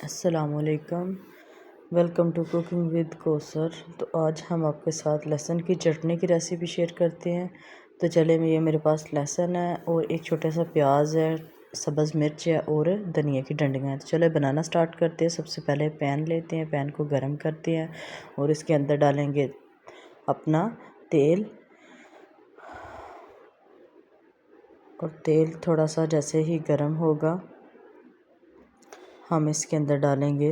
अस्सलामुअलैकुम। Welcome to cooking with Kausar. तो आज हम आपके साथ लहसुन की चटनी की रेसिपी शेयर करते हैं। तो चले ये मेरे पास लहसुन है और एक छोटा सा प्याज है, सब्ज़ मिर्च है और धनिया की डंडियाँ हैं। तो चले बनाना स्टार्ट करते हैं। सबसे पहले पैन लेते हैं, पैन को गर्म करते हैं और इसके अंदर डालेंगे अपना तेल। और तेल थोड़ा सा जैसे ही गर्म होगा हम इसके अंदर डालेंगे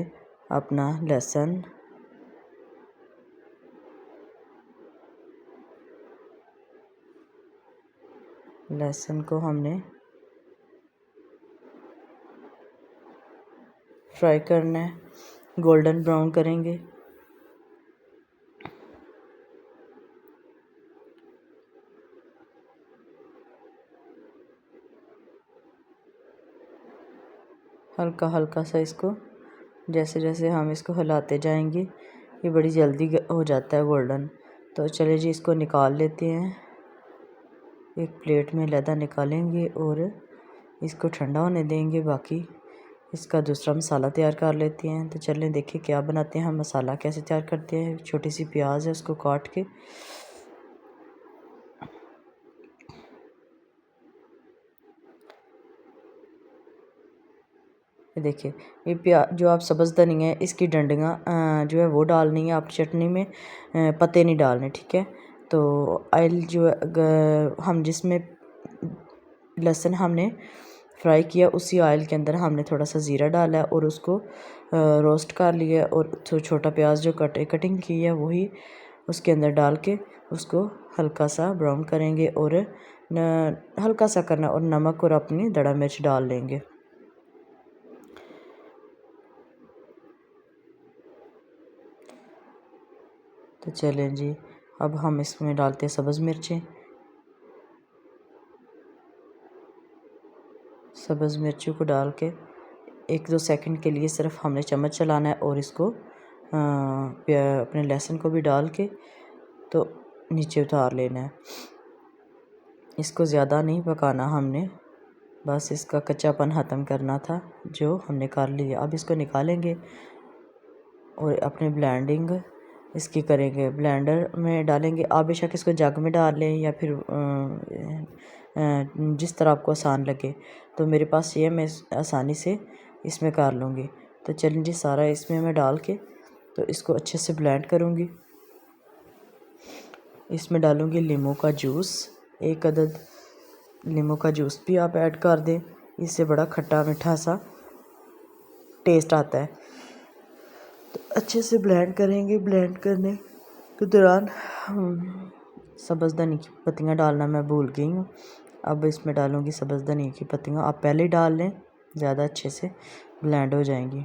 अपना लहसुन। लहसुन को हमने फ्राई करना है, गोल्डन ब्राउन करेंगे। हल्का हल्का सा इसको जैसे जैसे हम इसको हिलाते जाएंगे ये बड़ी जल्दी हो जाता है गोल्डन। तो चलिए जी इसको निकाल लेते हैं। एक प्लेट में लहदा निकालेंगे और इसको ठंडा होने देंगे। बाकी इसका दूसरा मसाला तैयार कर लेते हैं। तो चलिए देखिए क्या बनाते हैं हम, मसाला कैसे तैयार करते हैं। छोटी सी प्याज है, उसको काट के देखिए ये प्याज जो आप सब्ज़ धनिया है इसकी डंडियाँ जो है वो डालनी है आप चटनी में, पत्ते नहीं डालने, ठीक है। तो ऑयल जो हम जिसमें लहसुन हमने फ्राई किया उसी ऑयल के अंदर हमने थोड़ा सा ज़ीरा डाला है और उसको रोस्ट कर लिया और छोटा प्याज जो कटिंग की है वही उसके अंदर डाल के उसको हल्का सा ब्राउन करेंगे और हल्का सा करना और नमक और अपनी दड़ा मिर्च डाल लेंगे। तो चलें जी अब हम इसमें डालते हैं सब्ज़ मिर्चें। सब्ज़ मिर्चों को डाल के 1-2 सेकंड के लिए सिर्फ हमने चम्मच चलाना है और इसको अपने लहसुन को भी डाल के तो नीचे उतार लेना है। इसको ज़्यादा नहीं पकाना हमने, बस इसका कच्चापन ख़त्म करना था जो हमने कर लिया। अब इसको निकालेंगे और अपने ब्लेंडिंग इसकी करेंगे, ब्लेंडर में डालेंगे। आप बेशक इसको जग में डाल लें या फिर जिस तरह आपको आसान लगे। तो मेरे पास ये मैं आसानी से इसमें कर लूँगी। तो चलिए जी सारा इसमें मैं डाल के तो इसको अच्छे से ब्लेंड करूँगी। इसमें डालूँगी लीमू का जूस, 1 अदद लीमू का जूस भी आप ऐड कर दें, इससे बड़ा खट्टा मीठा सा टेस्ट आता है। तो अच्छे से ब्लेंड करेंगे। ब्लेंड करने के दौरान सब्ज़ धनिया की पत्तियाँ डालना मैं भूल गई हूँ। अब इसमें डालूँगी सब्ज़ धनिया की पत्तियाँ, आप पहले ही डाल लें, ज़्यादा अच्छे से ब्लेंड हो जाएंगी।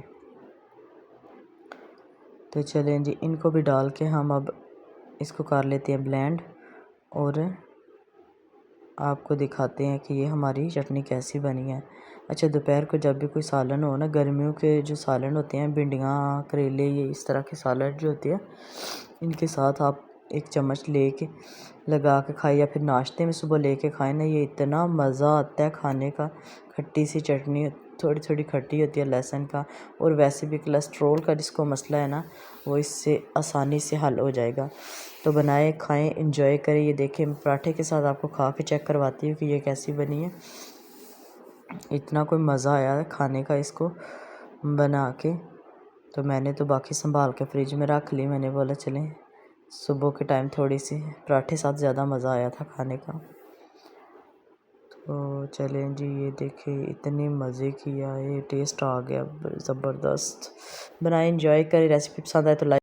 तो चलें जी इनको भी डाल के हम अब इसको कर लेते हैं ब्लेंड और आपको दिखाते हैं कि ये हमारी चटनी कैसी बनी है। अच्छा, दोपहर को जब भी कोई सालन हो ना, गर्मियों के जो सालन होते हैं भिंडियाँ करेले ये इस तरह के सालन जो होते हैं इनके साथ आप 1 चम्मच ले के लगा के खाएं या फिर नाश्ते में सुबह ले के खाएं ना, ये इतना मज़ा आता है खाने का। खट्टी सी चटनी थोड़ी थोड़ी खट्टी होती है लहसुन का, और वैसे भी कोलेस्ट्रॉल का जिसको मसला है ना वो इससे आसानी से हल हो जाएगा। तो बनाएं, खाएं, इंजॉय करें। ये देखें पराठे के साथ आपको खा के चेक करवाती हूँ कि ये कैसी बनी है। इतना कोई मज़ा आया है खाने का इसको बना के। तो मैंने तो बाकी संभाल के फ्रिज में रख ली। मैंने बोला चलें सुबह के टाइम थोड़ी सी पराठे साथ ज़्यादा मज़ा आया था खाने का। तो चलें जी ये देखिए इतने मज़े किया, ये टेस्ट आ गया ज़बरदस्त। बनाएं, इंजॉय करें। रेसिपी पसंद आए तो लाइक